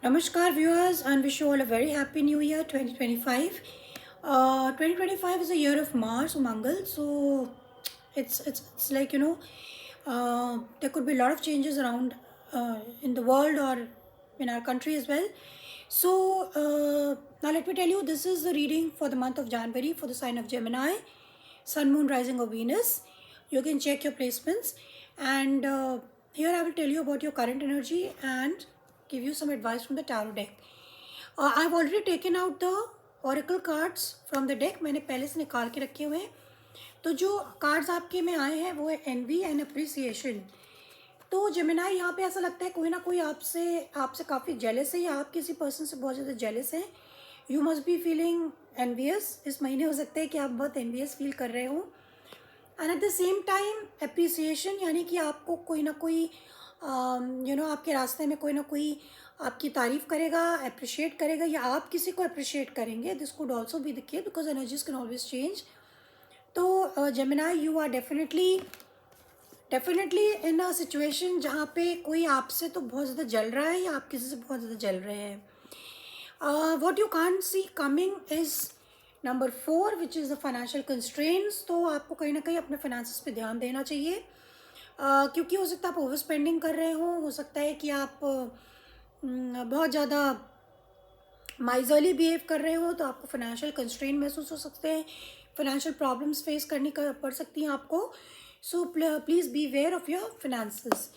Namaskar viewers and wish you all a very happy new year 2025. 2025 is a year of Mars or Mangal, so it's like there could be a lot of changes around in the world or in our country as well. So now let me tell you, this is the reading for the month of January for the sign of Gemini, Sun, Moon, Rising, or Venus. You can check your placements, and here I will tell you about your current energy and give you some advice from the tarot deck. I've already taken out the oracle cards from the deck. मैंने पहले से निकाल के रखे हुए हैं. तो जो कार्ड्स आपके में आए हैं वो है एनवी एंड अप्रिसिएशन. तो जेमिनाई, यहाँ पे ऐसा लगता है कोई ना कोई आपसे आपसे काफ़ी जेलस है या आप किसी पर्सन से बहुत ज़्यादा जेलस हैं. You must be feeling envious. इस महीने हो सकता है कि आप बहुत एनवियस फील कर रहे हो. And at the same time appreciation, यानी कि आपको कोई ना कोई आपके रास्ते में कोई ना कोई आपकी तारीफ करेगा, अप्रिशिएट करेगा, या आप किसी को अप्रिशिएट करेंगे. This could also be the case because energies can always change. तो Gemini, you are definitely in a situation जहाँ पे कोई आपसे तो बहुत ज़्यादा जल रहा है या आप किसी से बहुत ज़्यादा जल रहे हैं. What you can't see coming is number 4 which is the financial constraints. तो आपको कहीं ना कहीं अपने फाइनेंसिस पे ध्यान देना चाहिए. क्योंकि हो सकता है आप ओवर स्पेंडिंग कर रहे हो सकता है कि आप बहुत ज़्यादा माइजरली बिहेव कर रहे हो, तो आपको फाइनेंशियल कंस्ट्रेंट महसूस हो सकते हैं. फाइनेंशियल प्रॉब्लम्स फेस करनी पड़ सकती हैं आपको. So please beware of your finances.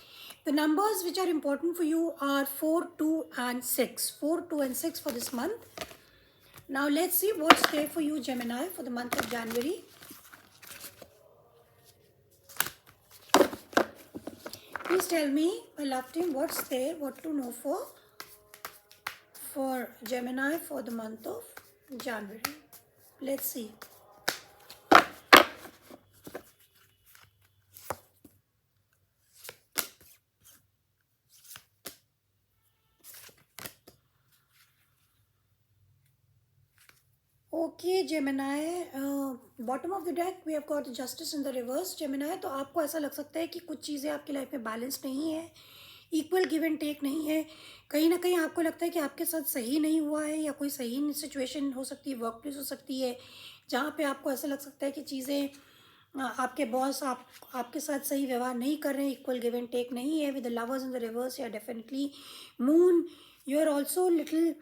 The numbers which are important for you are 4, 2 and 6. 4, 2 and 6 for this month. Now let's see what's there for you, Gemini, for the month of January. Please tell me, my love team, what's there, what to know for Gemini for the month of January. Let's see. Okay Gemini, bottom of the deck we have got justice in the reverse. Gemini, तो आपको ऐसा लग सकता है कि कुछ चीज़ें आपकी लाइफ में बैलेंस नहीं है, इक्वल गिव एंड टेक नहीं है. कहीं ना कहीं आपको लगता है कि आपके साथ सही नहीं हुआ है, या कोई सही सिचुएशन हो सकती है, वर्क प्लेस हो सकती है, जहाँ पे आपको ऐसा लग सकता है कि चीज़ें आपके बॉस आपके साथ सही व्यवहार नहीं कर रहे हैं, इक्वल गिव एंड टेक नहीं है. With the lovers in the reverse, या definitely moon, you are also little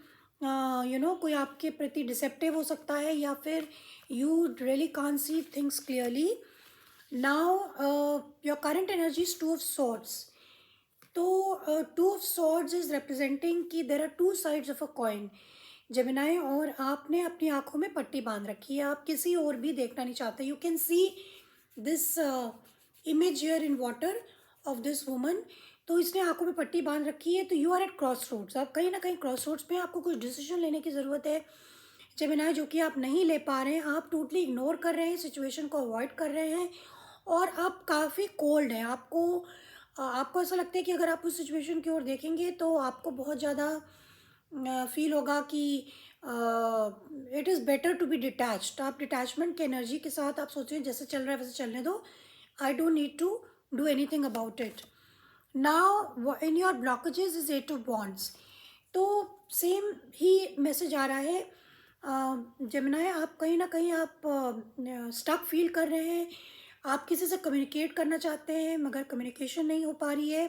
कोई आपके प्रति डिसेप्टिव हो सकता है, या फिर you really can't see things clearly. Now your current energy is 2 of swords. तो 2 of swords इज रिप्रेजेंटिंग कि there are 2 sides of a coin. Gemini, और आपने अपनी आंखों में पट्टी बांध रखी है, आप किसी और भी देखना नहीं चाहते. You can see this image here in water of this woman. तो इसने आंखों में पट्टी बांध रखी है. तो you are at crossroads. आप कहीं ना कहीं क्रॉस रोड्स पे आपको कुछ डिसीजन लेने की ज़रूरत है जेमिनाई, जो कि आप नहीं ले पा रहे हैं. आप टोटली इग्नोर कर रहे हैं, सिचुएशन को अवॉइड कर रहे हैं, और आप काफ़ी कोल्ड हैं. आपको ऐसा लगता है कि अगर आप उस सिचुएशन की ओर देखेंगे तो आपको बहुत ज़्यादा फील होगा कि it is better to be detached. आप डिटैचमेंट की एनर्जी के साथ आप सोच रहे हैं जैसे चल रहा है वैसे चलने दो. I don't need to do anything about it. Now in your blockages is 8 of wands. तो सेम ही मैसेज आ रहा है जेमिनाई. आप कहीं ना कहीं आप स्टक फील कर रहे हैं. आप किसी से कम्युनिकेट करना चाहते हैं मगर कम्युनिकेशन नहीं हो पा रही है.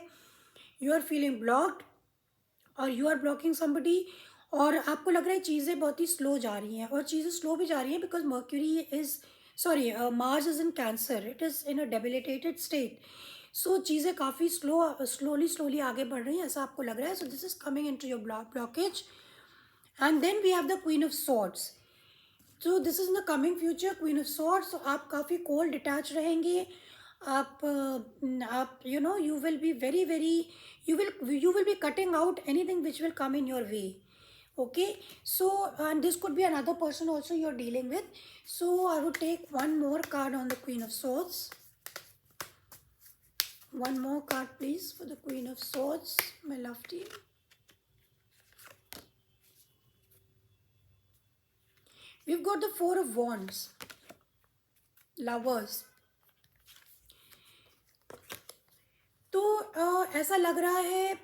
यू आर फीलिंग ब्लॉक्ड और यू आर ब्लॉकिंग समबडी. और आपको लग रहा है चीज़ें बहुत ही स्लो जा रही हैं, और चीज़ें स्लो भी जा रही हैं because Mercury is sorry Mars is in Cancer. It is in a debilitated state. So चीज़ें काफ़ी स्लोली आगे बढ़ रही हैं, ऐसा आपको लग रहा है. So this is coming into your blockage. And then we have the queen of swords. So this is in the coming future, queen of swords. तो आप काफ़ी कोल्ड डिटैच रहेंगे. आप you will be very very, you will be cutting out anything which will come in your way. Okay, so and this could be another person also you're dealing with. So I would take one more card on the Queen of Swords. One more card please for the Queen of Swords, my love team. We've got the Four of Wands, lovers. तो ऐसा लग रहा है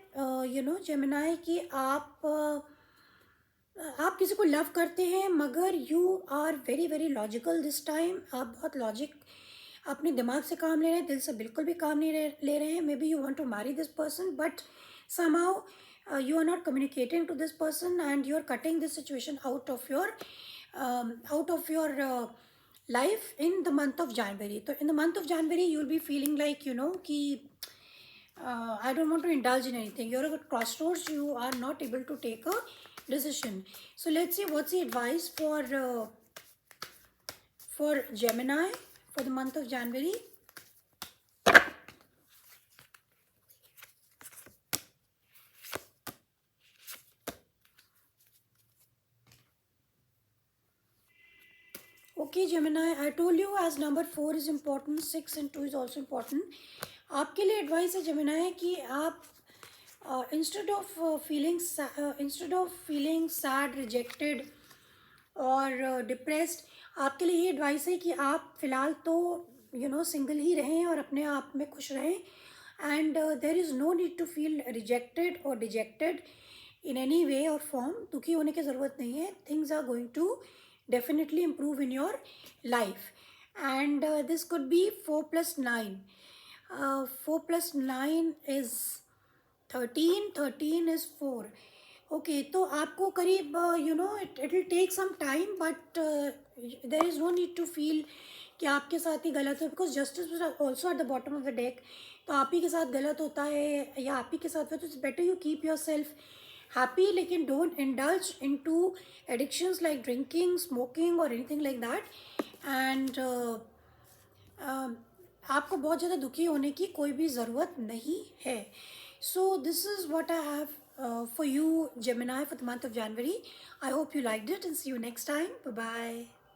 Gemini कि आप किसी को love करते हैं, मगर you are very very logical this time. आप बहुत लॉजिक अपने दिमाग से काम ले रहे हैं, दिल से बिल्कुल भी काम नहीं ले रहे हैं। Maybe you want to marry this person, but somehow you are not communicating to this person and you are cutting this situation out of your life in the month of January. So in the month of January you will be feeling like कि I don't want to indulge in anything. You're at a crossroads, you are not able to take a decision. So let's see what's the advice for Gemini for the month of January. Okay, Gemini, I told you as number 4 is important, 6 and 2 is also important. आपके लिए advice है Gemini कि आप instead of feeling sad, rejected और depressed, आपके लिए ये advice है कि आप फ़िलहाल तो सिंगल ही रहें और अपने आप में खुश रहें। And there is no need to feel rejected और dejected in any way or form. दुखी होने की ज़रूरत नहीं है। Things are going to definitely improve in your life. And this could be 4 + 9। 4 + 9 is 13, 13 is 4। Okay, तो आपको करीब it will take some time, but there is no need to feel कि आपके साथ ही गलत है, because justice also at the bottom of the deck. तो आप ही के साथ गलत होता है या आप ही के साथ है, तो it's better you keep your self happy, लेकिन don't indulge in to addictions like drinking, smoking और एनीथिंग लाइक दैट। एंड आपको बहुत ज़्यादा दुखी होने की कोई भी ज़रूरत नहीं है। So this is what I have for you, Gemini, for the month of January. I hope you liked it and see you next time. Bye bye.